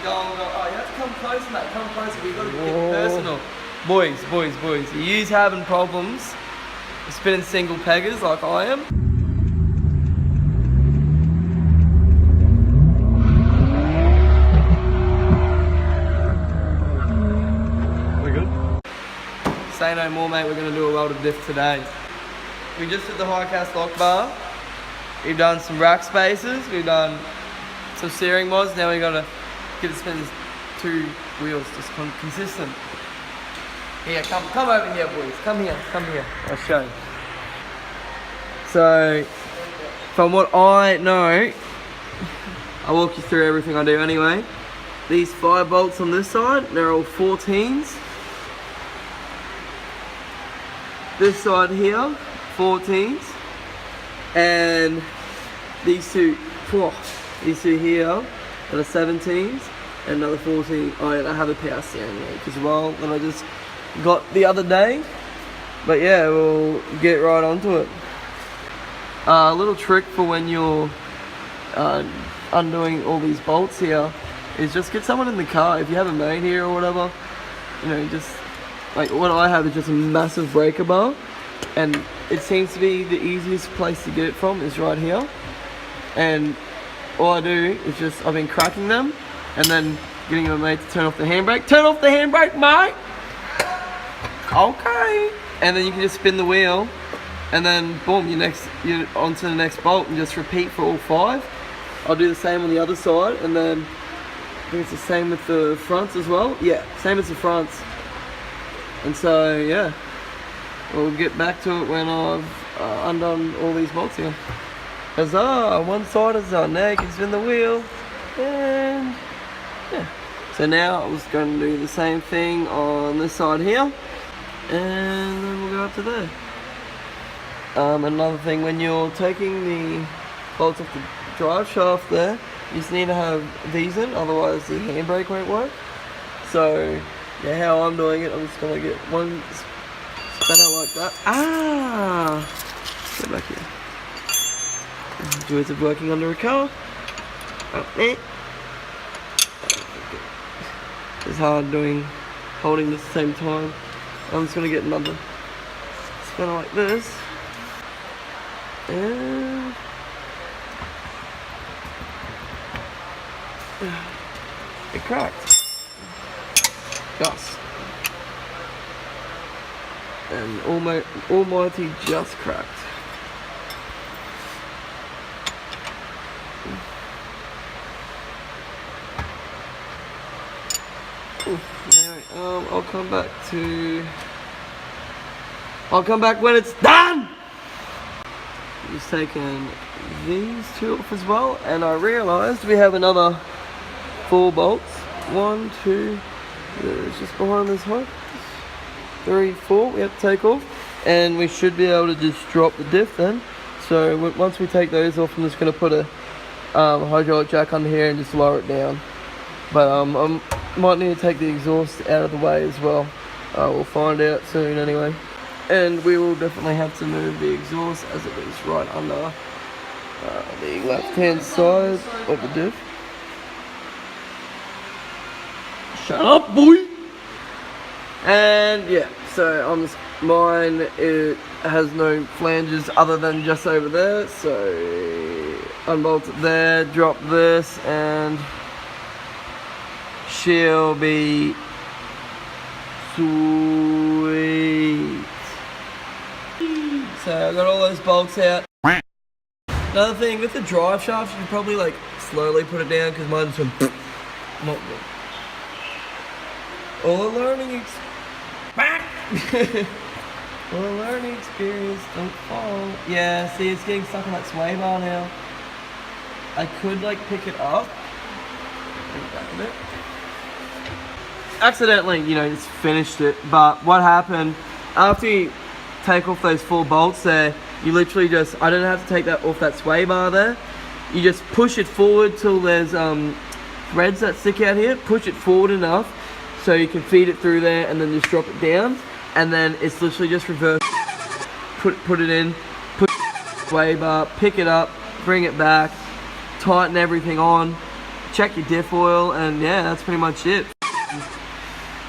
Go on. Oh, you have to come closer, mate. Come closer. We've got to get personal. Boys. You's having problems spinning single peggers like I am. We're good? Say no more, mate. We're going to do a welded diff today. We just did the high cast lock bar. We've done some rack spaces. We've done some steering mods. Now we got to get it spin 2 wheels just consistent. Here, come over here, boys. Come here. I'll show you. So, from what I know, I'll walk you through everything I do anyway. These 5 bolts on this side, they're all 14s. This side here, 14s. And these two here are the 17s. And another 14. Oh yeah, I have a power steering wheel as well that I just got the other day. But yeah, we'll get right onto it. A little trick for when you're undoing all these bolts here is just get someone in the car. If you have a mate here or whatever, you know, just like what I have is just a massive breaker bar, and it seems to be the easiest place to get it from is right here. And all I do is just, I've been cracking them and then getting my mate to turn off the handbrake. Turn off the handbrake, mate! Okay. And then you can just spin the wheel, and then boom, you're onto the next bolt, and just repeat for all 5. I'll do the same on the other side, and then I think it's the same with the fronts as well. Yeah, same as the fronts. And so yeah, we'll get back to it when I've undone all these bolts here. Huzzah! One side is done. Now you can spin the wheel, and yeah. So now I was going to do the same thing on this side here, and then we'll go up to there. Another thing, when you're taking the bolts off the drive shaft there, you just need to have these in, otherwise the handbrake won't work. So yeah, how I'm doing it, I'm just going to get one spinner like that. Get back here. Joys of working under a car. Up there. It's hard holding this at the same time. I'm just going to get another spinner like this. And it cracked. Just. And almighty just cracked. Anyway, I'll come back when it's done! Just taking these 2 off as well, and I realised we have another 4 bolts. 1, 2, it's just behind this hook. 3, 4 we have to take off, and we should be able to just drop the diff then. So once we take those off, I'm just going to put a hydraulic jack under here and just lower it down. But I might need to take the exhaust out of the way as well. We'll find out soon anyway. And we will definitely have to move the exhaust as it is right under the left hand side of the diff. Shut up, boy! And yeah, so mine, it has no flanges other than just over there. So unbolt it there, drop this, and she'll be sweet. So I got all those bolts out. Another thing with the drive shaft, you can probably like slowly put it down because mine's just not good. All the learning experience, don't fall. Yeah, see, it's getting stuck on that sway bar now. I could like pick it up. Bring it back a bit. Accidentally, you know, just finished it. But what happened after you take off those 4 bolts there, you literally just, I don't have to take that off that sway bar there. You just push it forward till there's threads that stick out here. Push it forward enough so you can feed it through there, and then just drop it down, and then it's literally just reverse. Put it in, put the sway bar, pick it up, bring it back, tighten everything on, check your diff oil, and yeah, that's pretty much it.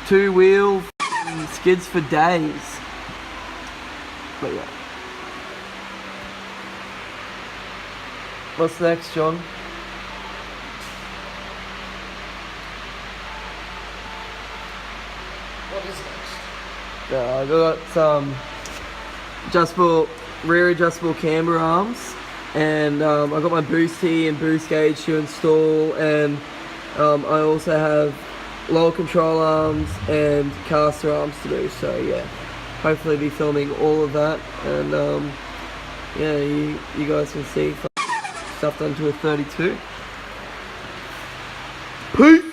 2-wheel skids for days. But yeah. What's next, John? What is next? I got some rear adjustable camber arms, and I got my boost tee and boost gauge to install, and I also have lower control arms and caster arms to do. So yeah, hopefully be filming all of that, and yeah, you guys can see stuff done to a 32. Peace.